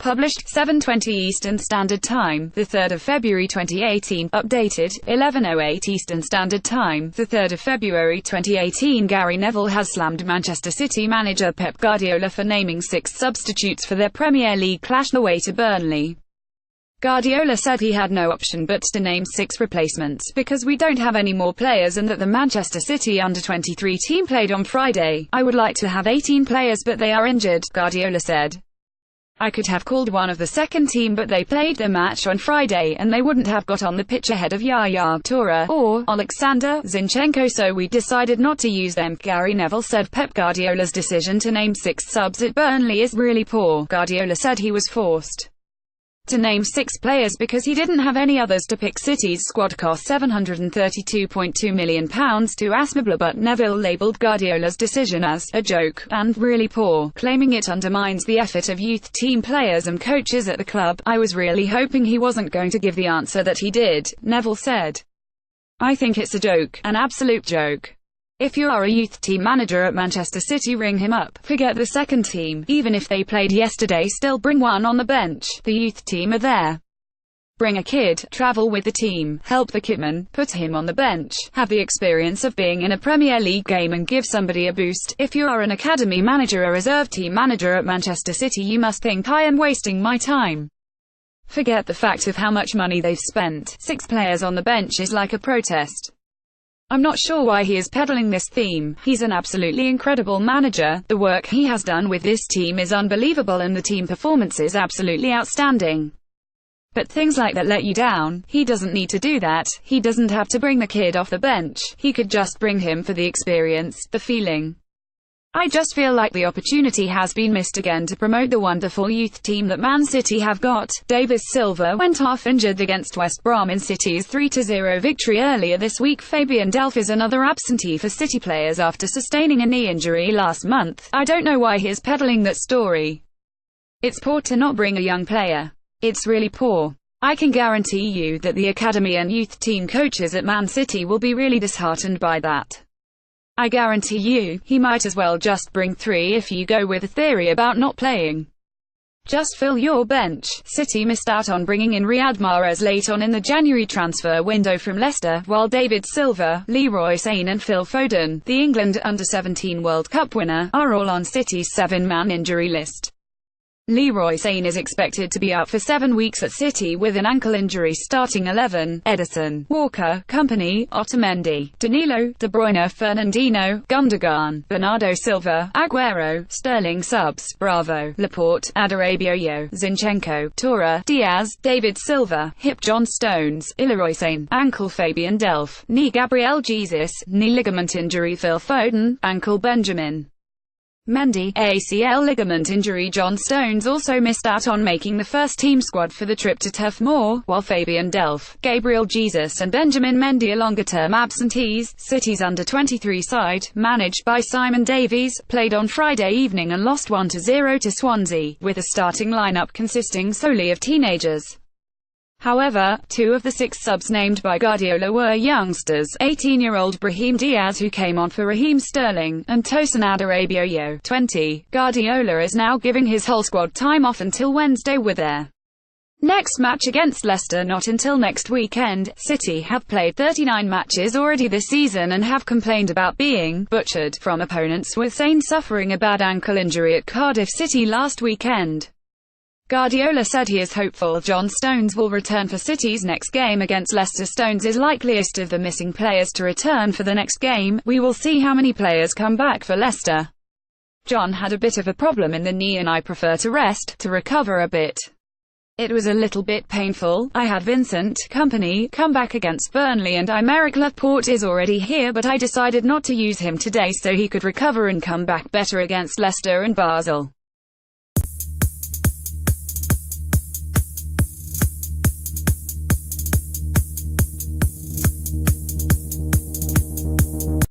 Published 7:20 Eastern Standard Time, the 3rd of February 2018. Updated 11:08 Eastern Standard Time, the 3rd of February 2018. Gary Neville has slammed Manchester City manager Pep Guardiola for naming 6 substitutes for their Premier League clash away to Burnley. Guardiola said he had no option but to name 6 replacements, because we don't have any more players and that the Manchester City under-23 team played on Friday. I would like to have 18 players but they are injured, Guardiola said. I could have called one of the second team but they played their match on Friday and they wouldn't have got on the pitch ahead of Yaya Toure or Alexander Zinchenko, so we decided not to use them. Gary Neville said Pep Guardiola's decision to name 6 subs at Burnley is really poor. Guardiola said he was forced to name 6 players because he didn't have any others to pick. City's squad cost £732.2 million to Asmabla, but Neville labelled Guardiola's decision as a joke and really poor, claiming it undermines the effort of youth team players and coaches at the club. I was really hoping he wasn't going to give the answer that he did, Neville said. I think it's a joke, an absolute joke. If you are a youth team manager at Manchester City, ring him up. Forget the second team. Even if they played yesterday, still bring one on the bench. The youth team are there. Bring a kid, travel with the team, help the kitman, put him on the bench, have the experience of being in a Premier League game and give somebody a boost. If you are an academy manager or reserve team manager at Manchester City, you must think I am wasting my time. Forget the fact of how much money they've spent. 6 players on the bench is like a protest. I'm not sure why he is peddling this theme. He's an absolutely incredible manager. The work he has done with this team is unbelievable and the team performance is absolutely outstanding. But things like that let you down. He doesn't need to do that. He doesn't have to bring the kid off the bench. He could just bring him for the experience, the feeling. I just feel like the opportunity has been missed again to promote the wonderful youth team that Man City have got. David Silva went off injured against West Brom in City's 3-0 victory earlier this week. Fabian Delph is another absentee for City players after sustaining a knee injury last month. I don't know why he is peddling that story. It's poor to not bring a young player. It's really poor. I can guarantee you that the academy and youth team coaches at Man City will be really disheartened by that. I guarantee you, he might as well just bring 3 if you go with a theory about not playing. Just fill your bench. City missed out on bringing in Riyad Mahrez late on in the January transfer window from Leicester, while David Silva, Leroy Sane and Phil Foden, the England Under-17 World Cup winner, are all on City's 7-man injury list. Leroy Sane is expected to be out for 7 weeks at City with an ankle injury. Starting 11, Edison, Walker, Kompany, Otamendi, Danilo, De Bruyne, Fernandinho, Gundogan, Bernardo Silva, Aguero. Sterling subs: Bravo, Laporte, Adarabioyo, Zinchenko, Toure, Diaz, David Silva, hip John Stones, Leroy Sane, ankle Fabian Delph, knee Gabriel Jesus, knee ligament injury Phil Foden, ankle Benjamin Mendy, ACL ligament injury. John Stones also missed out on making the first team squad for the trip to Turf Moor, while Fabian Delph, Gabriel Jesus and Benjamin Mendy are longer-term absentees. City's under-23 side, managed by Simon Davies, played on Friday evening and lost 1-0 to Swansea, with a starting lineup consisting solely of teenagers. However, 2 of the 6 subs named by Guardiola were youngsters: 18-year-old Brahim Diaz, who came on for Raheem Sterling, and Tosin Adarabioyo, 20. Guardiola is now giving his whole squad time off until Wednesday with their next match against Leicester not until next weekend. City have played 39 matches already this season and have complained about being butchered from opponents, with Sane suffering a bad ankle injury at Cardiff City last weekend. Guardiola said he is hopeful John Stones will return for City's next game against Leicester. Stones is likeliest of the missing players to return for the next game. We will see how many players come back for Leicester. John had a bit of a problem in the knee and I prefer to rest, to recover a bit. It was a little bit painful. I had Vincent Kompany come back against Burnley and Aymeric Laporte is already here, but I decided not to use him today so he could recover and come back better against Leicester and Basel.